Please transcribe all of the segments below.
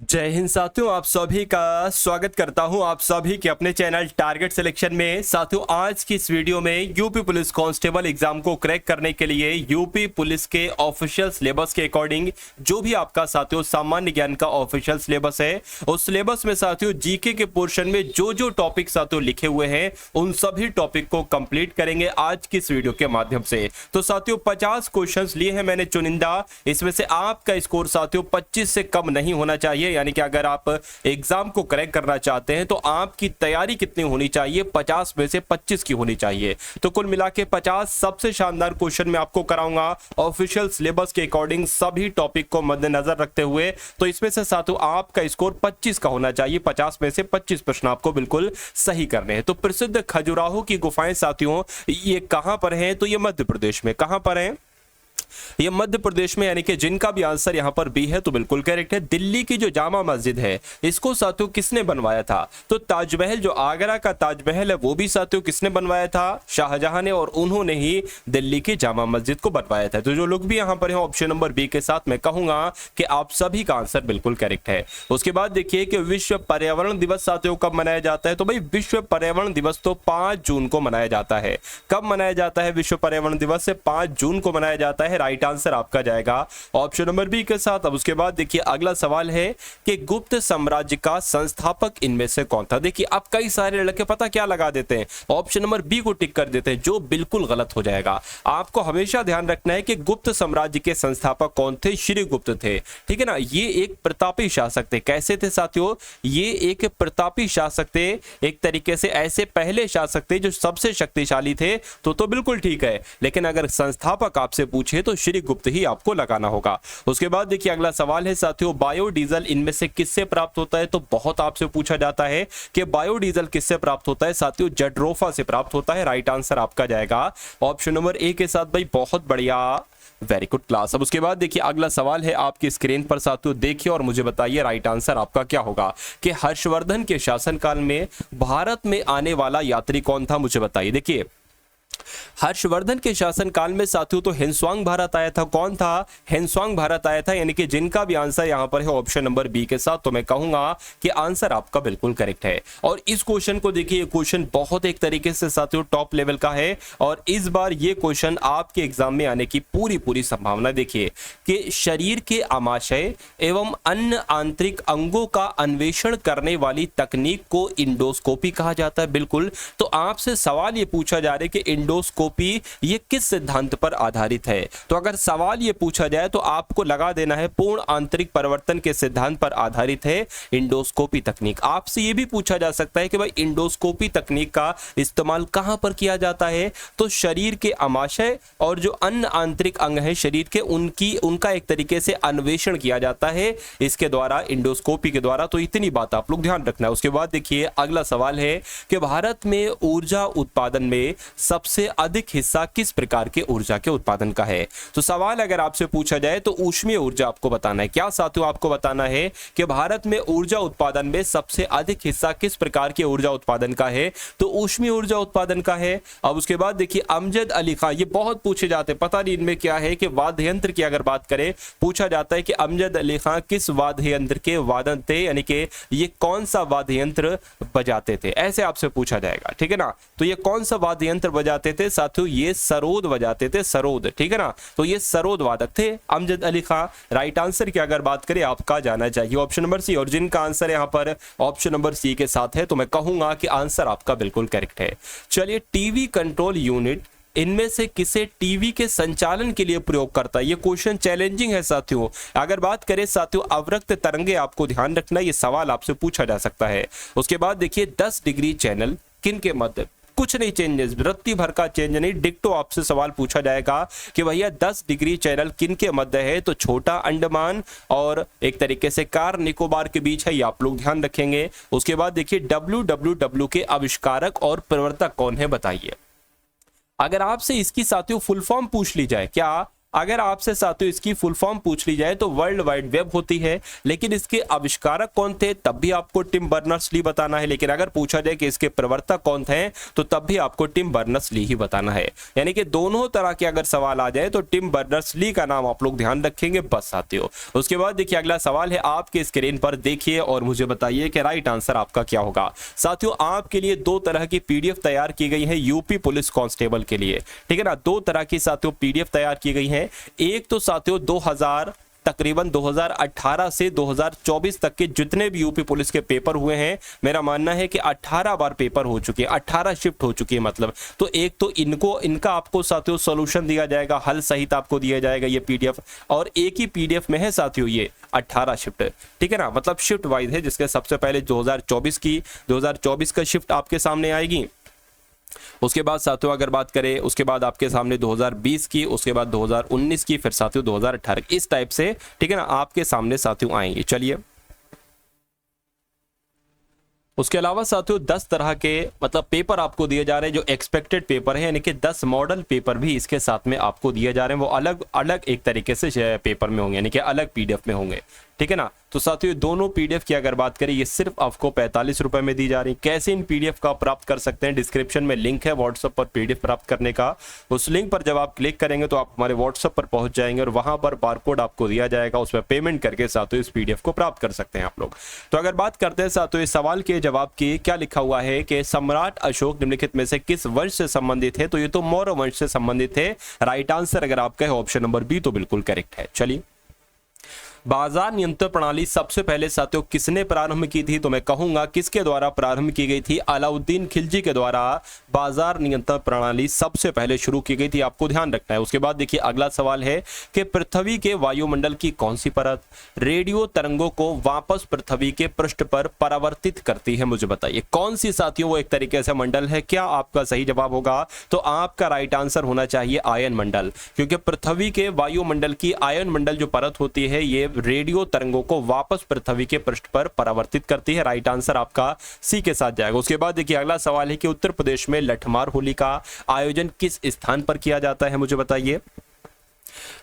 जय हिंद साथियों, आप सभी का स्वागत करता हूं आप सभी के अपने चैनल टारगेट सिलेक्शन में। साथियों, आज की इस वीडियो में यूपी पुलिस कांस्टेबल एग्जाम को क्रैक करने के लिए यूपी पुलिस के ऑफिशियल सिलेबस के अकॉर्डिंग जो भी आपका साथियों सामान्य ज्ञान का ऑफिशियल सिलेबस है, उस सिलेबस में साथियों जीके के पोर्शन में जो जो टॉपिक साथियों लिखे हुए हैं उन सभी टॉपिक को कंप्लीट करेंगे आज की इस वीडियो के माध्यम से। तो साथियों 50 क्वेश्चन लिए हैं मैंने चुनिंदा, इसमें से आपका स्कोर साथियों 25 से कम नहीं होना चाहिए। यानी कि अगर आप एग्जाम को क्रैक करना चाहते हैं तो आपकी तैयारी कितनी होनी चाहिए, 50 में से 25 की होनी चाहिए। तो कुल मिला के 50 सबसे शानदार क्वेश्चन मैं आपको कराऊंगा ऑफिशियल सिलेबस के अकॉर्डिंग सभी टॉपिक को मद्देनजर रखते हुए। तो इसमें से साथियों आपका स्कोर 25 का होना चाहिए, 50 में से 25 प्रश्न आपको बिल्कुल सही करने हैं। तो प्रसिद्ध खजुराहो की गुफाएं साथियों ये कहां पर है? तो ये मध्य प्रदेश में। कहां पर है? ये मध्य प्रदेश में। यानी कि जिनका भी आंसर यहां पर बी है तो बिल्कुल करेक्ट है। दिल्ली की जो जामा मस्जिद है इसको साथियों किसने बनवाया था? तो ताजमहल, जो आगरा का ताजमहल है वो भी साथियों किसने बनवाया था? शाहजहां ने, और उन्होंने ही दिल्ली की जामा मस्जिद को बनवाया था। तो जो लोग भी यहां पर हैं ऑप्शन नंबर बी के साथ मैं कहूंगा कि आप सभी का आंसर बिल्कुल करेक्ट है। उसके बाद देखिए कि विश्व पर्यावरण दिवस साथियों कब मनाया जाता है? तो भाई विश्व पर्यावरण दिवस तो 5 जून को मनाया जाता है। कब मनाया जाता है विश्व पर्यावरण दिवस? से 5 जून को मनाया जाता है। राइट आंसर आपका जाएगा ऑप्शन नंबर बी के साथ। अब उसके बाद देखिए अगला सवाल है कि गुप्त साम्राज्य का संस्थापक इनमें से कौन था? देखिए अब कई सारे लड़के पता क्या लगा देते हैं, ऑप्शन नंबर बी को टिक कर देते हैं, जो बिल्कुल गलत हो जाएगा। आपको हमेशा ध्यान रखना है कि गुप्त साम्राज्य के संस्थापक कौन थे? श्रीगुप्त थे, ठीक है ना। ये एक प्रतापी शासक थे। कैसे थे साथियों? ये एक प्रतापी शासक थे, एक तरीके से ऐसे पहले शासक थे जो सबसे शक्तिशाली थे। तो बिल्कुल ठीक है, लेकिन अगर संस्थापक आपसे पूछे तो श्रीगुप्त ही आपको लगाना होगा। उसके बाद देखिए अगला सवाल है साथियों, बायोडीजल इनमें से किससे प्राप्त होता है? तो बहुत आपसे पूछा जाता है कि बायोडीजल किससे प्राप्त होता है? साथियों जेट्रोफा से प्राप्त होता है। राइट आंसर आपका जाएगा ऑप्शन नंबर ए के साथ। भाई बहुत बढ़िया, वेरी गुड क्लास। अब उसके बाद देखिए अगला सवाल है आपकी स्क्रीन पर साथियों, देखिए और मुझे बताइए राइट आंसर आपका क्या होगा कि हर्षवर्धन के शासनकाल में भारत में आने वाला यात्री कौन था? मुझे बताइए। देखिए हर्षवर्धन के शासनकाल में साथियों तो हिंसवांग भारत आया था। कौन था? हिंसवांग भारत आया था। यानी कि जिनका भी आंसर यहां पर है ऑप्शन नंबर बी के साथ, तो मैं कहूंगा कि आंसर आपका बिल्कुल करेक्ट है। और इस क्वेश्चन को देखिए, ये क्वेश्चन बहुत एक तरीके से साथियों टॉप लेवल का है और इस बार ये क्वेश्चन आपके एग्जाम में आने की पूरी संभावना देखिए कि शरीर के आमाशय एवं अन्य आंतरिक अंगों का अन्वेषण करने वाली तकनीक को इंडोस्कोपी कहा जाता है। बिल्कुल। तो आपसे सवाल ये पूछा जा रहा है कि इंडोस्कोपी ये किस सिद्धांत पर आधारित है? तो अगर सवाल ये पूछा जाए तो आपको लगा देना है पूर्ण आंतरिक परिवर्तन के सिद्धांत पर आधारित है इंडोस्कोपी तकनीक। आपसे ये भी पूछा जा सकता है कि भाई इंडोस्कोपी तकनीक का इस्तेमाल कहां पर किया जाता है? तो शरीर के आमाशय और जो अन्य आंतरिक अंग है शरीर के, उनका एक तरीके से अन्वेषण किया जाता है इसके द्वारा, इंडोस्कोपी के द्वारा। तो इतनी बात आप लोग ध्यान रखना है। उसके बाद देखिए अगला सवाल है कि भारत में ऊर्जा उत्पादन में सबसे अधिक हिस्सा किस प्रकार के ऊर्जा के उत्पादन का है? तो सवाल अगर आपसे पूछा जाए तो ऊष्मीय ऊर्जा आपको बताना है। क्या साथियों आपको बताना है कि भारत में ऊर्जा उत्पादन में सबसे अधिक हिस्सा किस प्रकार के ऊर्जा उत्पादन का है? तो ऊष्मीय ऊर्जा उत्पादन का है। अब उसके बाद देखिए अमजद अली खां, ये बहुत पूछे जाते हैं, पता नहीं इनमें क्या है कि वाद्य यंत्र की अगर बात करें पूछा जाता है कि अमजद अली खां किस वाद्य यंत्र के वादन थे, यानी कि ये कौन सा वाद्य यंत्र बजाते थे, ऐसे आपसे पूछा जाएगा, ठीक है ना। तो ये कौन सा वाद्य यंत्र बजाते थे साथियों? ये सरोद बजाते थे, सरोद, ठीक है ना। तो ये सरोद वादक थे अमजद अली खां। राइट आंसर की अगर बात करें आपका जाना चाहिए ऑप्शन नंबर सी, और जिनका आंसर यहां पर ऑप्शन नंबर सी के साथ है तो मैं कहूंगा कि आंसर आपका बिल्कुल करेक्ट है। चलिए टीवी कंट्रोल यूनिट इनमें से किसे टीवी के संचालन के लिए प्रयोग करता है? ये क्वेश्चन चैलेंजिंग है साथियों। अगर बात करें साथियों अवरक्त तरंगे, आपको ध्यान रखना ये सवाल आपसे पूछा जा सकता है। उसके बाद देखिए 10 डिग्री चैनल किन के मध्य? कुछ नहीं चेंजेस, रत्ती भर का चेंज नहीं, डिक्टो आपसे सवाल पूछा जाएगा कि भैया 10 डिग्री चैनल किन के मध्य है? तो छोटा अंडमान और एक तरीके से कार निकोबार के बीच है, ये आप लोग ध्यान रखेंगे। उसके बाद देखिए WWW के आविष्कारक और प्रवर्तक कौन है? बताइए। अगर आपसे इसकी साथियों फुल फॉर्म पूछ ली जाए, क्या अगर आपसे साथियों इसकी फुल फॉर्म पूछ ली जाए तो वर्ल्ड वाइड वेब होती है, लेकिन इसके आविष्कारक कौन थे तब भी आपको टिम बर्नर्स-ली बताना है। लेकिन अगर पूछा जाए कि इसके प्रवर्तक कौन थे तो तब भी आपको टिम बर्नर्स-ली ही बताना है। यानी कि दोनों तरह के अगर सवाल आ जाए तो टिम बर्नर्स-ली का नाम आप लोग ध्यान रखेंगे बस साथियों। उसके बाद देखिए अगला सवाल है, आपके स्क्रीन पर देखिए और मुझे बताइए कि राइट आंसर आपका क्या होगा। साथियों आपके लिए दो तरह की पीडीएफ तैयार की गई है यूपी पुलिस कांस्टेबल के लिए, ठीक है ना। दो तरह की साथियों पीडीएफ तैयार की गई है। एक तो साथियों तकरीबन 2018 से 2024 तक के जितने भी यूपी पुलिस के पेपर हुए हैं, मेरा मानना है कि 18 बार पेपर हो चुके हैं, 18 शिफ्ट हो चुकी है मतलब। तो एक तो इनका आपको साथियों सॉल्यूशन दिया जाएगा, हल सहित आपको दिया जाएगा ये पीडीएफ, और एक ही पीडीएफ में है साथियों ये 18 शिफ्ट, ठीक है ना। मतलब शिफ्ट वाइज है, जिसके सबसे पहले 2024 का शिफ्ट आपके सामने आएगी। उसके बाद साथियों अगर बात करें उसके बाद आपके सामने 2020 की, उसके बाद 2019 की, फिर साथियों 2018 इस टाइप से, ठीक है ना, आपके सामने साथियों आएंगे। चलिए उसके अलावा साथियों 10 तरह के मतलब पेपर आपको दिए जा रहे हैं जो एक्सपेक्टेड पेपर है, यानी कि 10 मॉडल पेपर भी इसके साथ में आपको दिए जा रहे हैं। वो अलग अलग एक तरीके से पेपर में होंगे, यानी कि अलग पीडीएफ में होंगे, ठीक है ना। तो साथियों दोनों पीडीएफ की अगर बात करें ये सिर्फ आपको 45 रुपए में दी जा रही है। कैसे इन पीडीएफ का प्राप्त कर सकते हैं, डिस्क्रिप्शन में लिंक है व्हाट्सएप पर पीडीएफ प्राप्त करने का। उस लिंक पर जब आप क्लिक करेंगे तो आप हमारे व्हाट्सएप पर पहुंच जाएंगे और वहां पर बारकोड आपको दिया जाएगा, उस पर पेमेंट करके साथियों इस पीडीएफ को प्राप्त कर सकते हैं आप लोग। तो अगर बात करते हैं साथियों इस सवाल के जवाब की, क्या लिखा हुआ है कि सम्राट अशोक निम्नलिखित में से किस वंश से संबंधित है, तो ये तो मौर्य वंश से संबंधित है। राइट आंसर अगर आपका है ऑप्शन नंबर बी तो बिल्कुल करेक्ट है। चलिए बाजार नियंत्रण प्रणाली सबसे पहले साथियों किसने प्रारंभ की थी, तो मैं कहूंगा किसके द्वारा प्रारंभ की गई थी, अलाउद्दीन खिलजी के द्वारा बाजार नियंत्रण प्रणाली सबसे पहले शुरू की गई थी, आपको ध्यान रखना है। उसके बाद देखिए अगला सवाल है कि पृथ्वी के वायुमंडल की कौन सी परत रेडियो तरंगों को वापस पृथ्वी के पृष्ठ पर परावर्तित करती है, मुझे बताइए कौन सी साथियों वो एक तरीके से मंडल है। क्या आपका सही जवाब होगा, तो आपका राइट आंसर होना चाहिए आयन मंडल, क्योंकि पृथ्वी के वायुमंडल की आयन मंडल जो परत होती है ये रेडियो तरंगों को वापस पृथ्वी के पृष्ठ पर परावर्तित करती है। राइट आंसर आपका सी के साथ जाएगा। उसके बाद देखिए अगला सवाल है कि उत्तर प्रदेश में लठमार होली का आयोजन किस स्थान पर किया जाता है, मुझे बताइए।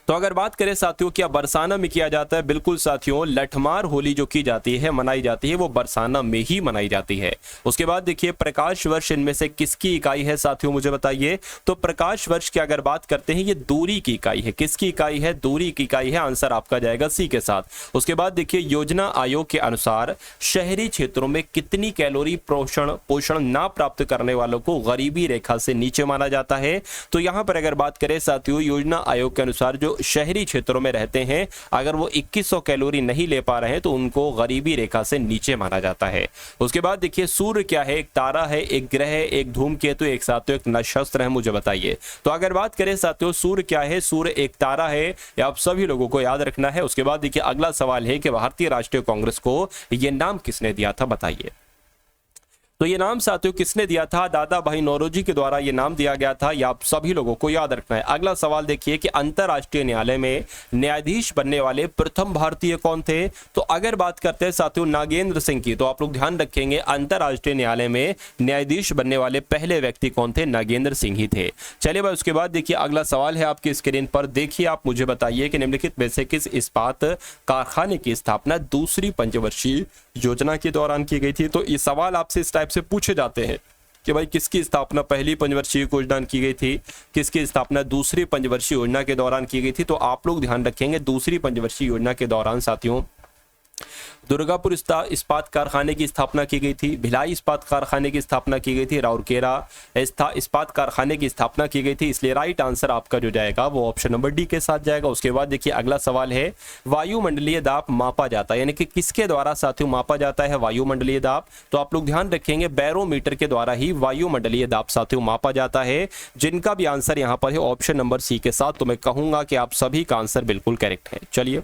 तो अगर बात करें साथियों क्या बरसाना में किया जाता है, बिल्कुल साथियों लठमार होली जो की जाती है मनाई जाती है वो बरसाना में ही मनाई जाती है। उसके बाद देखिए प्रकाश वर्ष इनमें से किसकी इकाई है साथियों, मुझे बताइए। तो प्रकाश वर्ष की अगर बात करते हैं ये दूरी की इकाई है, किसकी इकाई है, दूरी की इकाई है। आंसर आपका जाएगा सी के साथ। उसके बाद देखिए योजना आयोग के अनुसार शहरी क्षेत्रों में कितनी कैलोरी पोषण ना प्राप्त करने वालों को गरीबी रेखा से नीचे माना जाता है। तो यहाँ पर अगर बात करें साथियों योजना आयोग के अनुसार जो शहरी क्षेत्रों में रहते हैं अगर वो 2100 कैलोरी नहीं ले पा रहे हैं तो उनको गरीबी रेखा से नीचे माना जाता है। उसके बाद देखिए सूर्य क्या है, एक तारा है, एक ग्रह है, एक धूमकेतु, एक साथियों एक नक्षत्र है, मुझे बताइए। तो अगर बात करें साथियों सूर्य क्या है, सूर्य एक तारा है, ये आप सभी लोगों को याद रखना है। उसके बाद देखिए अगला सवाल है कि भारतीय राष्ट्रीय कांग्रेस को ये नाम किसने दिया था, बताइए। तो ये नाम साथियों किसने दिया था, दादा भाई नौरोजी के द्वारा ये नाम दिया गया था, ये आप सभी लोगों को याद रखना है। अगला सवाल देखिए कि अंतरराष्ट्रीय न्यायालय में न्यायाधीश बनने वाले प्रथम भारतीय कौन थे। तो अगर बात करते हैं साथियों नागेंद्र सिंह की, तो आप लोग ध्यान रखेंगे अंतरराष्ट्रीय न्यायालय में न्यायाधीश बनने वाले पहले व्यक्ति कौन थे, नागेंद्र सिंह ही थे। चलिए भाई उसके बाद देखिए अगला सवाल है आपकी स्क्रीन पर, देखिए आप मुझे बताइए कि निम्नलिखित में से किस इस्पात कारखाने की स्थापना दूसरी पंचवर्षीय योजना के दौरान की गई थी। तो ये सवाल आपसे इस टाइप से पूछे जाते हैं कि भाई किसकी स्थापना पहली पंचवर्षीय योजना की गई थी, किसकी स्थापना दूसरी पंचवर्षीय योजना के दौरान की गई थी। तो आप लोग ध्यान रखेंगे दूसरी पंचवर्षीय योजना के दौरान साथियों दुर्गापुर इस्पात कारखाने की स्थापना की गई थी, भिलाई इस्पात कारखाने की स्थापना की गई थी, राउरकेला इस्पात कारखाने की स्थापना की गई थी। इसलिए राइट आंसर आपका जो जाएगा वो ऑप्शन नंबर डी के साथ जाएगा। उसके बाद देखिए अगला सवाल है वायुमंडलीय दाब मापा जाता है, यानी कि किसके द्वारा साथियों मापा जाता है वायुमंडलीय दाब। तो आप लोग ध्यान रखेंगे बैरोमीटर के द्वारा ही वायुमंडलीय दाब साथियों मापा जाता है, जिनका भी आंसर यहाँ पर है ऑप्शन नंबर सी के साथ। तो मैं कहूंगा कि आप सभी का आंसर बिल्कुल करेक्ट है। चलिए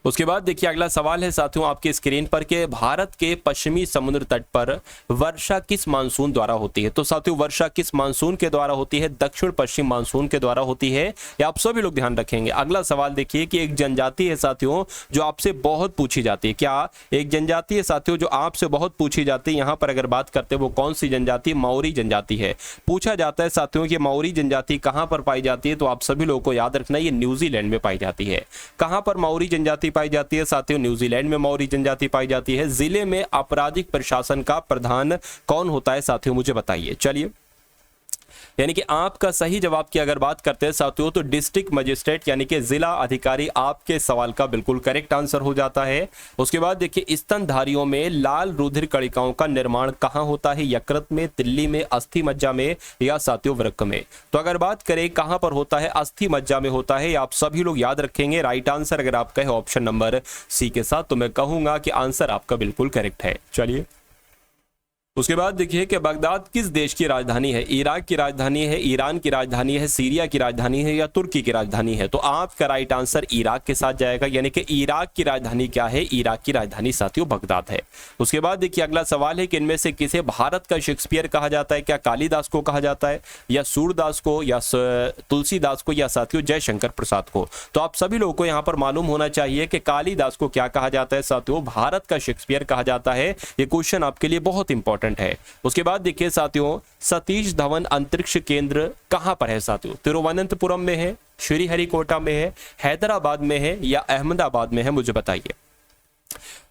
उसके बाद देखिए अगला सवाल है साथियों आपके स्क्रीन पर कि भारत के पश्चिमी समुद्र तट पर वर्षा किस मानसून द्वारा होती है। तो साथियों वर्षा किस मानसून के द्वारा होती है, दक्षिण पश्चिम मानसून के द्वारा होती है, ये आप सभी लोग ध्यान रखेंगे। अगला सवाल देखिए कि एक जनजाति है साथियों जो आपसे बहुत पूछी जाती है। क्या एक जनजाति है साथियों जो आपसे बहुत पूछी जाती है, यहां पर अगर बात करते हैं वो कौन सी जनजाति, माओरी जनजाति है। पूछा जाता है साथियों कि माओरी जनजाति कहां पर पाई जाती है, तो आप सभी लोगों को याद रखना ये न्यूजीलैंड में पाई जाती है। कहां पर माओरी जनजाति पाई जाती है साथियों, न्यूजीलैंड में माओरी जनजाति पाई जाती है। जिले में आपराधिक प्रशासन का प्रधान कौन होता है साथियों, मुझे बताइए। चलिए, यानी कि आपका सही जवाब की अगर बात करते हैं साथियों तो डिस्ट्रिक्ट मजिस्ट्रेट यानी कि जिला अधिकारी आपके सवाल का बिल्कुल करेक्ट आंसर हो जाता है। उसके बाद देखिए स्तनधारियों में लाल रुधिर कणिकाओं का निर्माण कहां होता है, यकृत में, तिल्ली में, अस्थि मज्जा में या साथियों वृक्क में। तो अगर बात करें कहां पर होता है, अस्थि मज्जा में होता है। आप सभी लोग याद रखेंगे। राइट आंसर अगर आपका है ऑप्शन नंबर सी के साथ, तो मैं कहूंगा कि आंसर आपका बिल्कुल करेक्ट है। चलिए, उसके बाद देखिए कि बगदाद किस देश की राजधानी है, इराक की राजधानी है, ईरान की राजधानी है, सीरिया की राजधानी है या तुर्की की राजधानी है। तो आपका राइट आंसर इराक के साथ जाएगा, यानी कि इराक की राजधानी क्या है, इराक की राजधानी साथियों बगदाद है। उसके बाद देखिए अगला सवाल है कि इनमें से किसे भारत का शेक्सपियर कहा जाता है। क्या कालिदास को कहा जाता है या सूरदास को या तुलसीदास को या साथियों जयशंकर प्रसाद को। तो आप सभी लोगों को यहाँ पर मालूम होना चाहिए कि कालिदास को क्या कहा जाता है साथियों, भारत का शेक्सपियर कहा जाता है। ये क्वेश्चन आपके लिए बहुत इंपॉर्टेंट है। उसके बाद देखिए साथियों सतीश धवन अंतरिक्ष केंद्र कहां पर है साथियों, तिरुवनंतपुरम में है, श्रीहरिकोटा में है, हैदराबाद में है या अहमदाबाद में है, मुझे बताइए।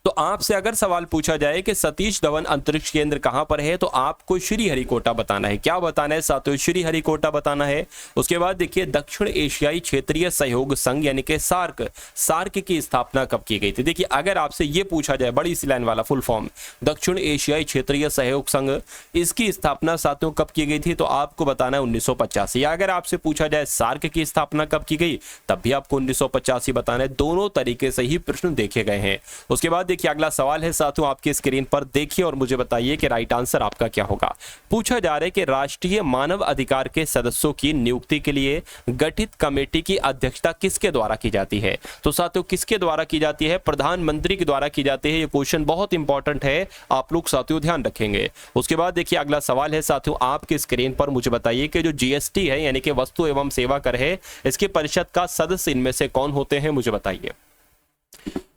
तो आपसे अगर सवाल पूछा जाए कि सतीश धवन अंतरिक्ष केंद्र कहां पर है, तो आपको श्रीहरिकोटा बताना है। क्या बताना है साथियों, श्रीहरिकोटा बताना है। उसके बाद देखिए दक्षिण एशियाई क्षेत्रीय सहयोग संघ यानी कि सार्क की स्थापना कब की गई थी। देखिए अगर आपसे ये पूछा जाए, बड़ी सी लाइन वाला फुल फॉर्म, दक्षिण एशियाई क्षेत्रीय सहयोग संघ, इसकी स्थापना साथियों कब की गई थी, तो आपको बताना है 1985। या अगर आपसे पूछा जाए सार्क की स्थापना कब की गई, तब भी आपको 1985 बताना है। दोनों तरीके से ही प्रश्न देखे गए हैं। उसके बाद देखिए अगला सवाल है साथियों आपकी स्क्रीन पर, देखिए और मुझे बताइए कि राइट आंसर आपका क्या होगा। पूछा जा रहा है कि राष्ट्रीय मानव अधिकार के सदस्यों की नियुक्ति के लिए गठित कमेटी की अध्यक्षता किसके द्वारा की जाती है। तो साथियों किसके द्वारा की जाती है, प्रधानमंत्री के द्वारा की जाती है। ये क्वेश्चन बहुत इंपॉर्टेंट है, आप लोग साथियों ध्यान रखेंगे। उसके बाद देखिए अगला सवाल है साथियों आपकी स्क्रीन पर, मुझे बताइए कि जो जीएसटी है यानी कि वस्तु एवं सेवा कर है, इसके परिषद का सदस्य इनमें से कौन होते हैं, मुझे बताइए।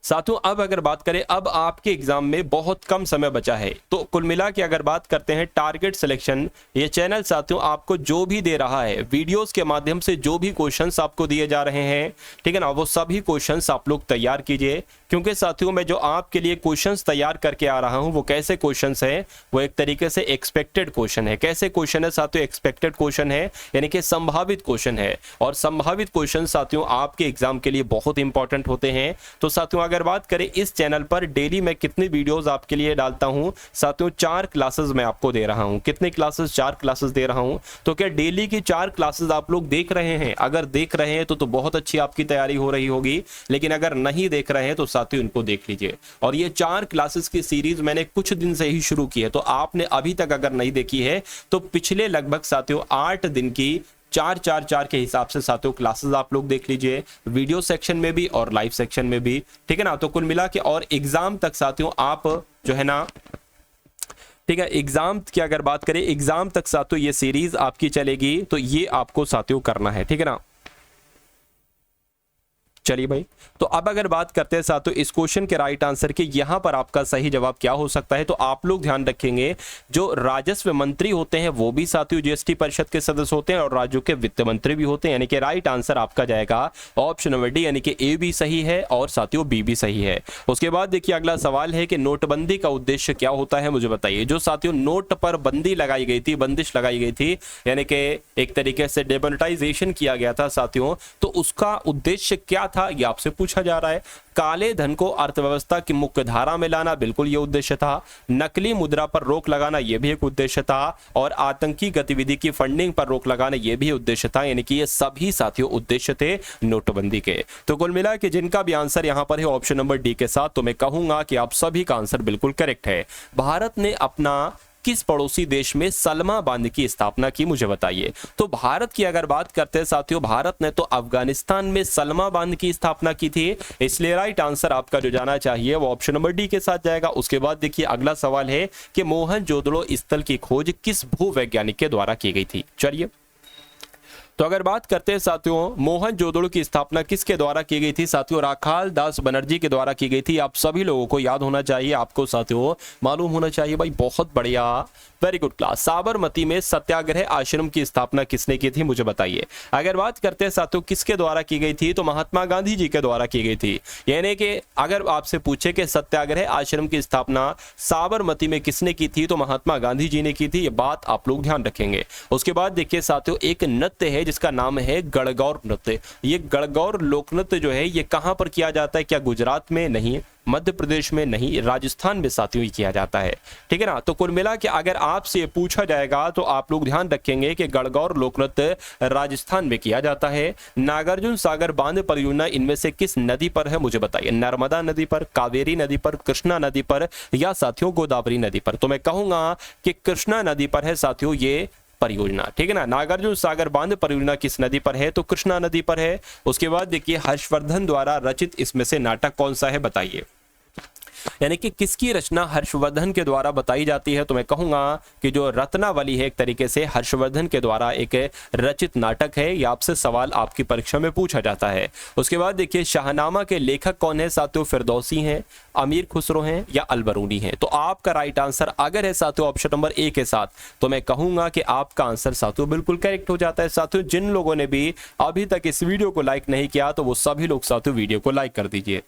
साथियों अब अगर बात करें, अब आपके एग्जाम में बहुत कम समय बचा है, तो कुल मिला के अगर बात करते हैं टारगेट सिलेक्शन, ये चैनल साथियों आपको जो भी दे रहा है वीडियोस के माध्यम से, जो भी क्वेश्चंस आपको दिए जा रहे हैं, ठीक है ना, वो सभी क्वेश्चंस आप लोग तैयार कीजिए। क्योंकि साथियों मैं जो आपके लिए क्वेश्चंस तैयार करके आ रहा हूं वो कैसे क्वेश्चंस हैं, वो एक तरीके से एक्सपेक्टेड क्वेश्चन है। कैसे क्वेश्चन है साथियों, एक्सपेक्टेड क्वेश्चन है, यानी कि संभावित क्वेश्चन है। और संभावित क्वेश्चन साथियों आपके एग्जाम के लिए बहुत इंपॉर्टेंट होते हैं। तो साथियों अगर बात करें इस चैनल पर डेली मैं कितनी वीडियोस आपके लिए डालता हूं साथियों, 4 क्लासेस मैं आपको दे रहा हूं। कितने क्लासेस, 4 क्लासेस दे रहा हूं। तो क्या डेली की 4 क्लासेस आप लोग देख रहे हैं? अगर देख रहे हैं तो बहुत अच्छी आपकी तैयारी हो रही होगी, लेकिन अगर नहीं देख रहे हैं तो साथियों इनको देख लीजिए। और ये 4 क्लासेस की सीरीज मैंने कुछ दिन से ही शुरू की है, तो आपने अभी तक अगर नहीं देखी है तो पिछले लगभग साथियों 8 दिन की 4 के हिसाब से साथियों क्लासेस आप लोग देख लीजिए, वीडियो सेक्शन में भी और लाइव सेक्शन में भी, ठीक है ना। तो कुल मिला के और एग्जाम तक साथियों आप जो है ना, ठीक है, एग्जाम की अगर बात करें, एग्जाम तक साथियों ये सीरीज आपकी चलेगी, तो ये आपको साथियों करना है, ठीक है ना। चलिए भाई, तो अब अगर बात करते हैं साथियों इस क्वेश्चन के राइट आंसर के, यहां पर आपका सही जवाब क्या हो सकता है, तो आप लोग ध्यान रखेंगे जो राजस्व मंत्री होते हैं वो भी साथियों जीएसटी परिषद के सदस्य होते हैं और राज्यों के वित्त मंत्री भी होते हैं, यानी कि राइट आंसर आपका जाएगा ऑप्शन नंबर डी, यानी कि ए भी सही है और साथियों बी भी सही है। उसके बाद देखिए अगला सवाल है कि नोटबंदी का उद्देश्य क्या होता है, मुझे बताइए। जो साथियों नोट पर बंदी लगाई गई थी, बंदिश लगाई गई थी, यानी कि एक तरीके से डिमोनेटाइजेशन किया गया था साथियों, तो उसका उद्देश्य क्या था ये आपसे पूछा जा रहा है। काले धन को अर्थव्यवस्था की मुख्य धारा में लाना, बिल्कुल ये उद्देश्य था। नकली मुद्रा पर रोक लगाना, यह भी एक उद्देश्य था। और आतंकी गतिविधि की फंडिंग पर रोक लगाना, यह भी उद्देश्य था। यानी कि ये सभी साथियों उद्देश्य थे नोटबंदी के। तो कुल मिला के जिनका भी आंसर यहां पर है ऑप्शन नंबर डी के साथ, तो मैं कहूंगा कि आप सभी का आंसर बिल्कुल करेक्ट है। भारत ने अपना किस पड़ोसी देश में सलमा बांध की स्थापना की, मुझे बताइए। तो भारत की अगर बात करते हैं साथियों, भारत ने तो अफगानिस्तान में सलमा बांध की स्थापना की थी, इसलिए राइट आंसर आपका जो जाना चाहिए वो ऑप्शन नंबर डी के साथ जाएगा। उसके बाद देखिए अगला सवाल है कि मोहनजोदड़ो स्थल की खोज किस भूवैज्ञानिक के द्वारा की गई थी। चलिए, तो अगर बात करते हैं साथियों, मोहनजोदड़ो की स्थापना किसके द्वारा की गई थी साथियों? राखाल दास बनर्जी के द्वारा की गई थी। आप सभी लोगों को याद होना चाहिए, आपको साथियों मालूम होना चाहिए भाई, बहुत बढ़िया, वेरी गुड क्लास। साबरमती में सत्याग्रह आश्रम की स्थापना किसने की थी, मुझे बताइए। अगर बात करते हैं साथियों किसके द्वारा की गई थी, तो महात्मा गांधी जी के द्वारा की गई थी। यानी कि अगर आपसे पूछे कि सत्याग्रह आश्रम की स्थापना साबरमती में किसने की थी, तो महात्मा गांधी जी ने की थी। ये बात आप लोग ध्यान रखेंगे। उसके बाद देखिए साथियों, एक नृत्य है जिसका नाम है गणगौर नृत्य। ये गणगौर लोक नृत्य जो है ये कहां पर किया जाता है? क्या गुजरात में? नहीं। मध्य प्रदेश में? नहीं। राजस्थान में साथियों ही किया जाता है, ठीक है ना। तो कुल मिला के अगर आपसे पूछा जाएगा तो आप लोग ध्यान रखेंगे कि गणगौर लोक नृत्य राजस्थान में किया जाता है। नागार्जुन सागर बांध परियोजना इनमें से किस नदी पर है, मुझे बताइए। नर्मदा नदी पर, कावेरी नदी पर, कृष्णा नदी पर, या साथियों गोदावरी नदी पर? तो मैं कहूंगा कि कृष्णा नदी पर है साथियों ये परियोजना, ठीक है ना। नागार्जुन सागर बांध परियोजना किस नदी पर है, तो कृष्णा नदी पर है। उसके बाद देखिए हर्षवर्धन द्वारा रचित इसमें से नाटक कौन सा है, बताइए। यानी कि किसकी रचना हर्षवर्धन के द्वारा बताई जाती है, तो मैं कहूंगा कि जो रत्नावली है एक तरीके से हर्षवर्धन के द्वारा एक रचित नाटक है। यह आपसे सवाल आपकी परीक्षा में पूछा जाता है। उसके बाद देखिए शाहनामा के लेखक कौन है साथियों? फिरदौसी हैं, अमीर खुसरो हैं, या अलबरूनी हैं? तो आपका राइट आंसर अगर है साथियों ऑप्शन नंबर ए के साथ, तो मैं कहूंगा कि आपका आंसर साथियों बिल्कुल करेक्ट हो जाता है। साथियों जिन लोगों ने भी अभी तक इस वीडियो को लाइक नहीं किया तो वो सभी लोग साथियों वीडियो को लाइक कर दीजिए।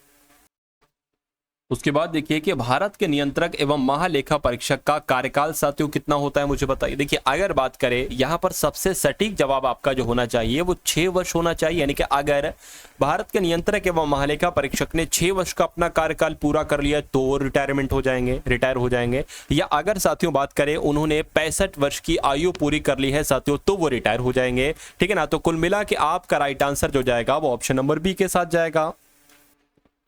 उसके बाद देखिए कि भारत के नियंत्रक एवं महालेखा परीक्षक का कार्यकाल साथियों कितना होता है, मुझे बताइए। देखिए अगर बात करें यहाँ पर सबसे सटीक जवाब आपका जो होना चाहिए वो 6 वर्ष होना चाहिए। यानी कि अगर भारत के नियंत्रक एवं महालेखा परीक्षक ने 6 वर्ष का अपना कार्यकाल पूरा कर लिया तो रिटायरमेंट हो जाएंगे, रिटायर हो जाएंगे। या अगर साथियों बात करें उन्होंने 65 वर्ष की आयु पूरी कर ली है साथियों तो वो रिटायर हो जाएंगे, ठीक है ना। तो कुल मिला के आपका राइट आंसर जो जाएगा वो ऑप्शन नंबर बी के साथ जाएगा।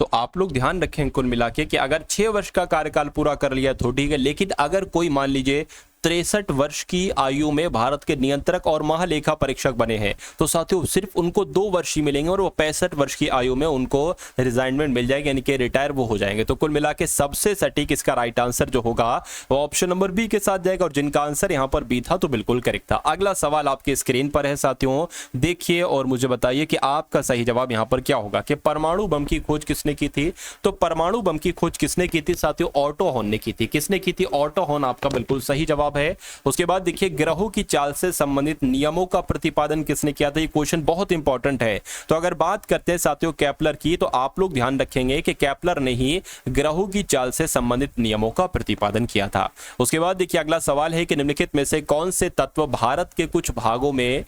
तो आप लोग ध्यान रखें कुल मिला के कि अगर 6 वर्ष का कार्यकाल पूरा कर लिया तो ठीक है, लेकिन अगर कोई मान लीजिए 63 वर्ष की आयु में भारत के नियंत्रक और महालेखा परीक्षक बने हैं तो साथियों सिर्फ उनको 2 वर्ष ही मिलेंगे और वो 65 वर्ष की आयु में उनको रिजाइनमेंट मिल जाएगी, यानी कि रिटायर वो हो जाएंगे। तो कुल मिला के सबसे सटीक इसका राइट आंसर जो होगा वो ऑप्शन नंबर बी के साथ जाएगा, और जिनका आंसर यहाँ पर बी था तो बिल्कुल करेक्ट था। अगला सवाल आपके स्क्रीन पर है साथियों, देखिए और मुझे बताइए कि आपका सही जवाब यहाँ पर क्या होगा कि परमाणु बम की खोज किसने की थी। तो परमाणु बम की खोज किसने की थी साथियों? ऑटो हॉर्न ने की थी। किसने की थी? ऑटो हॉर्न आपका बिल्कुल सही जवाब है। उसके बाद देखिए ग्रहों की चाल से संबंधित नियमों का प्रतिपादन किसने किया था? ये क्वेश्चन बहुत इंपॉर्टेंट है। तो अगर बात करते हैं साथियों केपलर की, तो आप लोग ध्यान रखेंगे कि केपलर ने ही ग्रहों की चाल से संबंधित नियमों का प्रतिपादन किया था। उसके बाद देखिए अगला सवाल है कि निम्नलिखित में से कौन से तत्व भारत के कुछ भागों में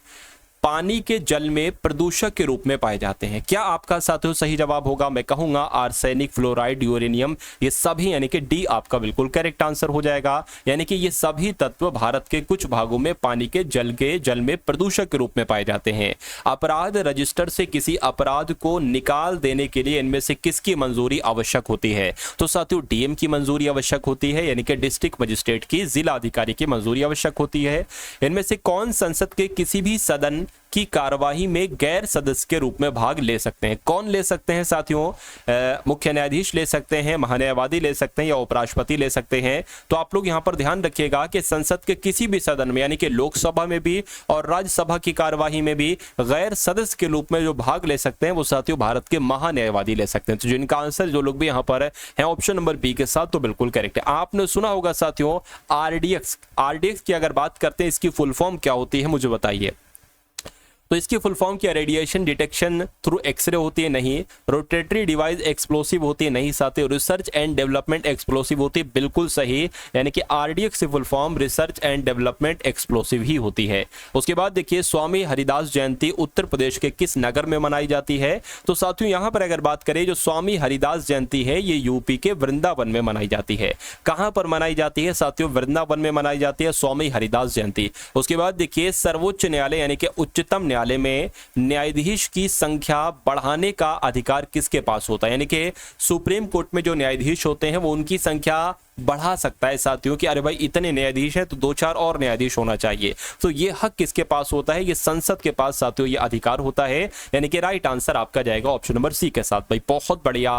पानी के जल में प्रदूषक के रूप में पाए जाते हैं? क्या आपका साथियों सही जवाब होगा? मैं कहूंगा आर्सेनिक, फ्लोराइड, यूरेनियम, ये सभी, यानी कि डी आपका बिल्कुल करेक्ट आंसर हो जाएगा। यानी कि ये सभी तत्व भारत के कुछ भागों में पानी के जल में प्रदूषक के रूप में पाए जाते हैं। अपराध रजिस्टर से किसी अपराध को निकाल देने के लिए इनमें से किसकी मंजूरी आवश्यक होती है? तो साथियों डीएम की मंजूरी आवश्यक होती है, यानी कि डिस्ट्रिक्ट मजिस्ट्रेट की, जिला अधिकारी की मंजूरी आवश्यक होती है। इनमें से कौन संसद के किसी भी सदन की कार्यवाही में गैर सदस्य के रूप में भाग ले सकते हैं? कौन ले सकते हैं साथियों? मुख्य न्यायाधीश ले सकते हैं, महान्यायवादी ले सकते हैं, या उपराष्ट्रपति ले सकते हैं। तो आप लोग यहां पर ध्यान रखिएगा कि संसद के किसी भी सदन में, यानी कि लोकसभा में भी और राज्यसभा की कार्यवाही में भी गैर सदस्य के रूप में जो भाग ले सकते हैं वो साथियों भारत के महान्यायवादी ले सकते हैं। तो जिनका आंसर जो लोग भी यहाँ पर है ऑप्शन नंबर बी के साथ तो बिल्कुल करेक्ट है। आपने सुना होगा साथियों आरडीएक्स। आरडीएक्स की अगर बात करते हैं इसकी फुल फॉर्म क्या होती है, मुझे बताइए। तो इसकी फुल फॉर्म क्या? रेडिएशन डिटेक्शन थ्रू एक्सरे होती है, नहीं। रोटेटरी डिवाइस एक्सप्लोसिव होती है, नहीं। साथ ही रिसर्च एंड डेवलपमेंट एक्सप्लोसिव होती है, बिल्कुल सही। यानी कि आरडीएक्स की full form research and development explosive ही होती है। उसके बाद देखिए स्वामी हरिदास जयंती उत्तर प्रदेश के किस नगर में मनाई जाती है? तो साथियों यहाँ पर अगर बात करें जो स्वामी हरिदास जयंती है ये यूपी के वृंदावन में मनाई जाती है। कहां पर मनाई जाती है साथियों? वृंदावन में मनाई जाती है स्वामी हरिदास जयंती। उसके बाद देखिए सर्वोच्च न्यायालय यानी कि उच्चतम न्यायालय में न्यायाधीश की संख्या बढ़ाने का अधिकार किसके पास होता है? यानी कि सुप्रीम कोर्ट में जो न्यायाधीश होते हैं वो उनकी संख्या बढ़ा सकता है साथियों कि अरे भाई इतने न्यायाधीश हैं तो 2-4 और न्यायाधीश होना चाहिए। तो ये हक किसके पास होता है? ये संसद के पास साथियों ये अधिकार होता है। यानी कि राइट आंसर आपका जाएगा ऑप्शन नंबर सी के साथ। भाई बहुत बढ़िया,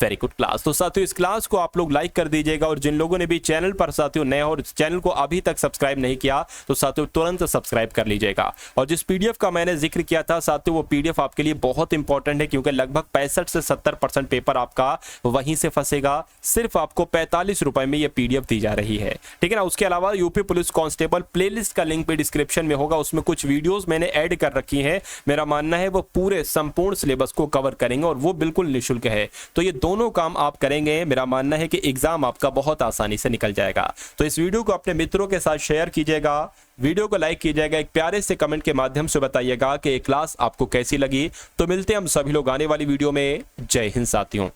वेरी गुड क्लास। तो साथियों इस क्लास को आप लोग लाइक कर दीजिएगा और जिन लोगों ने भी चैनल पर साथियों नए और चैनल को अभी तक सब्सक्राइब नहीं किया तो साथियों तुरंत सब्सक्राइब कर लीजिएगा। और जिस पीडीएफ का मैंने जिक्र किया था साथियों, वो पीडीएफ आपके लिए बहुत इंपॉर्टेंट है क्योंकि लगभग 65 से 70% पेपर आपका वहीं से फंसेगा। सिर्फ आपको 45 रुपए में ये पीडीएफ दी जा रही है, ठीक है ना। उसके अलावा यूपी पुलिस कांस्टेबल प्लेलिस्ट का लिंक भी डिस्क्रिप्शन में होगा, उसमें कुछ वीडियोस मैंने ऐड कर रखी हैं। मेरा मानना है वो पूरे संपूर्ण सिलेबस को कवर करेंगे और वो बिल्कुल निःशुल्क है। तो ये दोनों काम आप करेंगे, मेरा मानना है कि एग्जाम आपका बहुत आसानी से निकल जाएगा। तो इस वीडियो को अपने मित्रों के साथ शेयर कीजिएगा, वीडियो को लाइक कीजिएगा, एक प्यारे से कमेंट के माध्यम से बताइएगा कि ये क्लास आपको कैसी लगी। तो मिलते हैं हम सभी लोग आने वाली वीडियो में। जय हिंद साथियों।